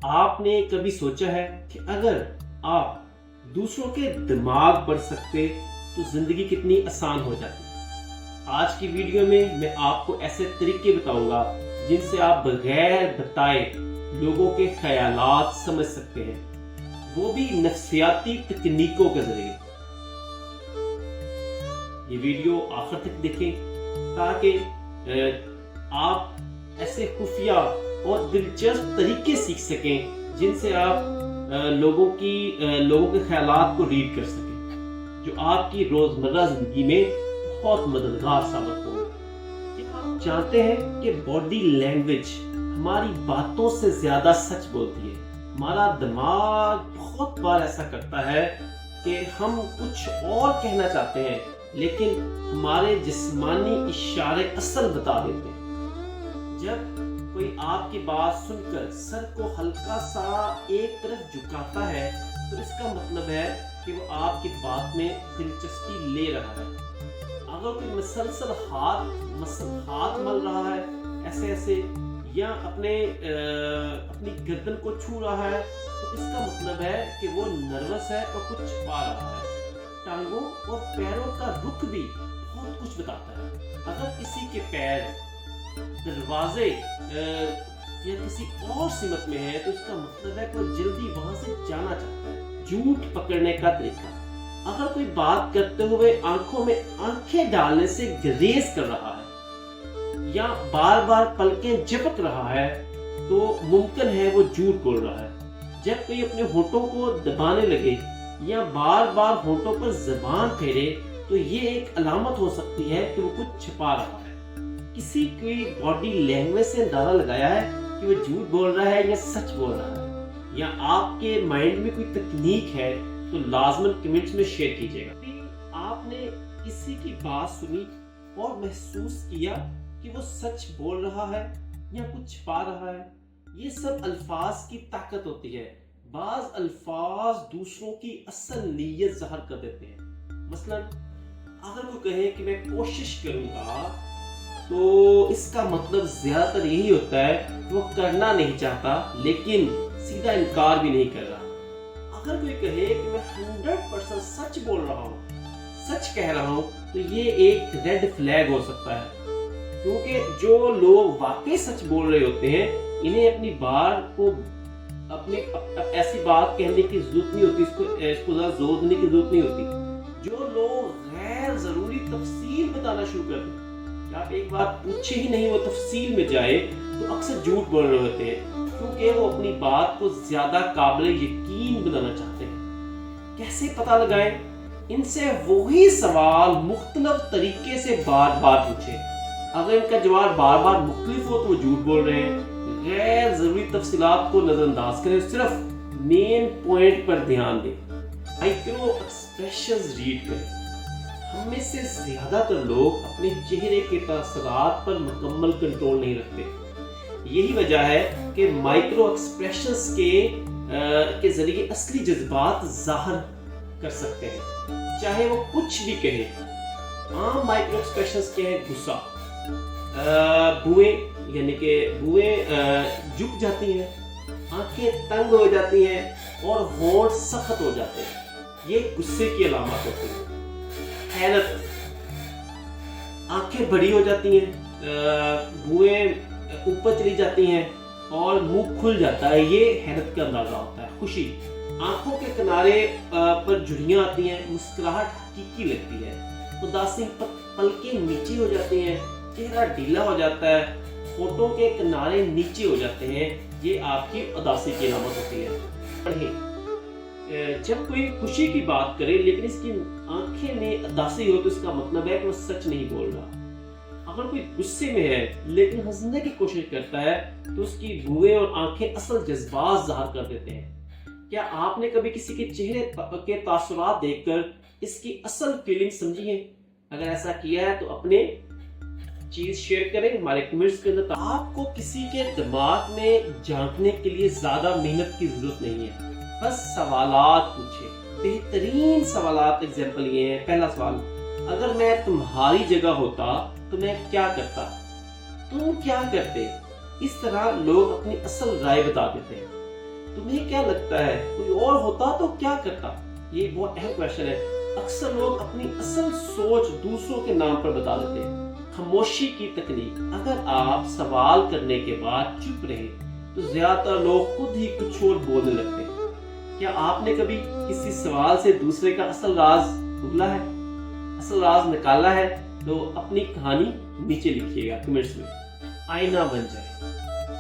آپ نے کبھی سوچا ہے کہ اگر آپ دوسروں کے دماغ پڑھ سکتے تو زندگی کتنی آسان ہو جاتی؟ آج کی ویڈیو میں میں آپ کو ایسے طریقے بتاؤں گا جن سے آپ بغیر بتائے لوگوں کے خیالات سمجھ سکتے ہیں، وہ بھی نفسیاتی تکنیکوں کے ذریعے۔ یہ ویڈیو آخر تک دیکھیں تاکہ آپ ایسے خفیہ اور دلچسپ طریقے سیکھ سکیں جن سے آپ لوگوں کے خیالات کو ریڈ کر سکیں، جو آپ کی روزمرہ زندگی میں بہت مددگار ثابت ہو۔ آپ جانتے ہیں کہ باڈی لینگویج ہماری باتوں سے زیادہ سچ بولتی ہے۔ ہمارا دماغ بہت بار ایسا کرتا ہے کہ ہم کچھ اور کہنا چاہتے ہیں لیکن ہمارے جسمانی اشارے اصل بتا دیتے ہیں۔ جب کوئی آپ کی بات سن کر سر کو ہلکا سا ایک طرف جھکاتا ہے تو اس کا مطلب ہے کہ وہ آپ کی بات میں دلچسپی لے رہا ہے۔ اگر کوئی مسلسل ہاتھ مل رہا ہے ایسے یا اپنی گردن کو چھو رہا ہے تو اس کا مطلب ہے کہ وہ نروس ہے اور کچھ چھپا رہا ہے۔ ٹانگوں اور پیروں کا رخ بھی بہت کچھ بتاتا ہے۔ اگر کسی کے پیر دروازے یا کسی اور سمت میں ہے تو اس کا مطلب ہے کہ وہ جلدی وہاں سے جانا چاہتا ہے۔ جھوٹ پکڑنے کا طریقہ: اگر کوئی بات کرتے ہوئے آنکھوں میں آنکھیں ڈالنے سے گریز کر رہا ہے یا بار بار پلکیں جھپک رہا ہے تو ممکن ہے وہ جھوٹ بول رہا ہے۔ جب کوئی اپنے ہونٹوں کو دبانے لگے یا بار بار ہونٹوں پر زبان پھیرے تو یہ ایک علامت ہو سکتی ہے کہ وہ کچھ چھپا رہا ہے۔ کسی کی باڈی لینگویج سے اندازہ لگایا ہے کہ وہ جھوٹ بول رہا ہے یا سچ بول رہا ہے، یا آپ کے مائنڈ میں کوئی تکنیک ہے تو لازماً کمنٹس میں شیئر کیجیے گا۔ آپ نے کسی کی بات سنی اور محسوس کیا کہ وہ سچ بول رہا ہے یا کچھ چھپا رہا ہے؟ یہ سب الفاظ کی طاقت ہوتی ہے۔ بعض الفاظ دوسروں کی اصل نیت ظاہر کر دیتے ہیں۔ مثلاً اگر وہ کہے کہ میں کوشش کروں گا تو اس کا مطلب زیادہ تر یہی ہوتا ہے کہ وہ کرنا نہیں چاہتا لیکن سیدھا انکار بھی نہیں کر رہا۔ اگر کوئی کہے کہ میں 100% سچ بول رہا ہوں، سچ کہہ رہا ہوں، تو یہ ایک ریڈ فلیگ ہو سکتا ہے، کیونکہ جو لوگ واقعی سچ بول رہے ہوتے ہیں انہیں اپنی بات کو ایسی بات کہنے کی ضرورت نہیں ہوتی، اس کو زیادہ زور دینے کی ضرورت نہیں ہوتی۔ جو لوگ غیر ضروری تفصیل بتانا شروع کر دیں، آپ ایک بات پوچھے ہی نہیں وہ تفصیل میں جائے تو اکثر جھوٹ بول رہے ہوتے ہیں، کیونکہ وہ اپنی بات کو زیادہ قابل یقین بنانا چاہتے ہیں۔ کیسے پتہ لگائیں؟ ان سے وہی سوال مختلف طریقے سے بار بار پوچھیں۔ اگر ان کا جواب بار بار مختلف ہو تو وہ جھوٹ بول رہے ہیں۔ غیر ضروری تفصیلات کو نظر انداز کریں، صرف مین پوائنٹ پر دھیان دیں۔ مائکرو ایکسپریشنز ریڈ کریں۔ ہم میں سے زیادہ تر لوگ اپنے چہرے کے تاثرات پر مکمل کنٹرول نہیں رکھتے۔ یہی وجہ ہے کہ مائکرو ایکسپریشنز کے ذریعے اصلی جذبات ظاہر کر سکتے ہیں، چاہے وہ کچھ بھی کہے۔ عام مائکرو ایکسپریشنز کے ہیں: غصہ، بوئیں یعنی کہ بوئیں جھک جاتی ہیں، آنکھیں تنگ ہو جاتی ہیں اور ہونٹ سخت ہو جاتے ہیں، یہ غصے کی علامات ہوتی ہیں۔ حیرت، آنکھیں بڑی ہو جاتی ہیں، بوئیں اوپر چلی جاتی ہیں اور منہ کھل جاتا ہے، یہ حیرت کا اندازہ ہوتا ہے۔ خوشی، آنکھوں کے کنارے پر جھریاں آتی ہیں، مسکراہٹ حقیقی لگتی ہے۔ اداسی، پلکیں نیچی ہو جاتی ہیں، چہرہ ڈھیلا ہو جاتا ہے، ہونٹوں کے کنارے نیچے ہو جاتے ہیں، یہ آپ کی اداسی کی علامت ہوتی ہے۔ پڑھیں، جب کوئی خوشی کی بات کرے لیکن اس کی آنکھیں میں اداسی ہو تو اس کا مطلب ہے کہ وہ سچ نہیں بول رہا۔ اگر کوئی غصے میں ہے لیکن ہنسنے کی کوشش کرتا ہے تو اس کی بوئیں اور آنکھیں اصل جذبات ظاہر کر دیتے ہیں۔ کیا آپ نے کبھی کسی کے چہرے کے تاثرات دیکھ کر اس کی اصل فیلنگ سمجھی ہے؟ اگر ایسا کیا ہے تو اپنے چیز شیئر کریں ہمارے کمنٹس کے اندر۔ آپ کو کسی کے دماغ میں جھانکنے کے لیے زیادہ محنت کی ضرورت نہیں ہے، بس سوالات پوچھیں۔ بہترین سوالات ایگزامپل یہ ہیں۔ پہلا سوال: اگر میں تمہاری جگہ ہوتا تو میں کیا کرتا؟ تم کیا کرتے؟ اس طرح لوگ اپنی اصل رائے بتا دیتے ہیں۔ تمہیں کیا لگتا ہے کوئی اور ہوتا تو کیا کرتا؟ یہ بہت اہم کویشچن ہے. اکثر لوگ اپنی اصل سوچ دوسروں کے نام پر بتا دیتے ہیں. خاموشی کی تکنیک. اگر آپ سوال کرنے کے بعد چپ رہے تو زیادہ تر لوگ خود ہی کچھ اور بولنے لگتے ہیں. کیا آپ نے کبھی کسی سوال سے دوسرے کا اصل راز ڈھونڈا ہے، اصل راز نکالا ہے؟ تو اپنی کہانی نیچے لکھیے گا کمنٹس میں. آئینہ بن جائے.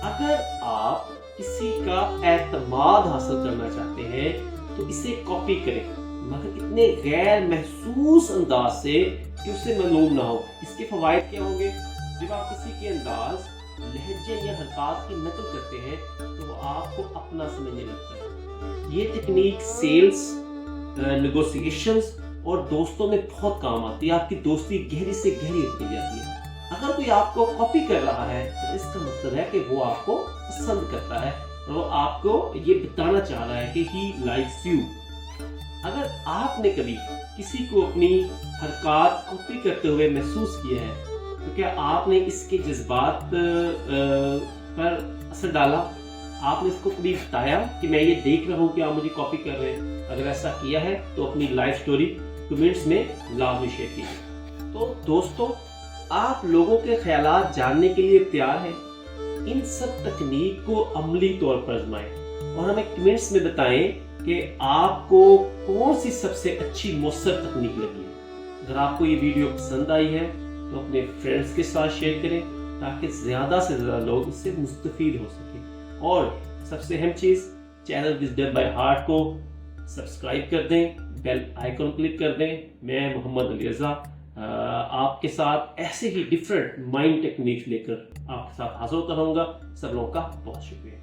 اگر آپ کسی کا اعتماد حاصل کرنا چاہتے ہیں تو اسے کاپی کریں، مگر اتنے غیر محسوس انداز سے کہ اسے معلوم نہ ہو. اس کے فوائد کیا ہوں گے؟ جب آپ کسی کے انداز، لہجے یا حرکات کی نقل کرتے ہیں تو وہ آپ کو اپنا سمجھنے لگتا ہے. یہ تکنیک سیلز، نیگوسیشنز اور دوستوں میں بہت کام آتی ہے. آپ کی دوستی گہری سے گہری ہوتی جاتی ہے. اگر کوئی آپ کو کاپی کر رہا ہے تو اس کا مطلب ہے کہ وہ آپ کو پسند کرتا ہے اور وہ آپ کو یہ بتانا چاہ رہا ہے کہ ہی لائکس یو. اگر آپ نے کبھی کسی کو اپنی حرکات کاپی کرتے ہوئے محسوس کیا ہے تو کیا آپ نے اس کے جذبات پر اثر ڈالا؟ آپ نے اس کو کبھی بتایا کہ میں یہ دیکھ رہا ہوں کہ آپ مجھے کاپی کر رہے ہیں؟ اگر ایسا کیا ہے تو اپنی لائف سٹوری کمنٹس میں لازمی شیئر کیجیے. تو دوستو، آپ لوگوں کے خیالات جاننے کے لیے تیار ہیں؟ ان سب تکنیک کو عملی طور پر آزمائیں اور ہمیں کمنٹس میں بتائیں کہ آپ کو کون سی سب سے اچھی مؤثر تکنیک لگی ہے. اگر آپ کو یہ ویڈیو پسند آئی ہے تو اپنے فرینڈس کے ساتھ شیئر کریں تاکہ زیادہ سے زیادہ لوگ اس سے مستفید ہو سکیں. اور سب سے اہم چیز، چینل وزڈم بائی ہارٹ کو سبسکرائب کر دیں، بیل آئیکن کلک کر دیں. میں محمد علی رضا آپ کے ساتھ ایسے ہی ڈفرینٹ مائنڈ ٹیکنیکس لے کر آپ کے ساتھ حاضر ہوتا رہوں گا. سب لوگوں کا بہت شکریہ.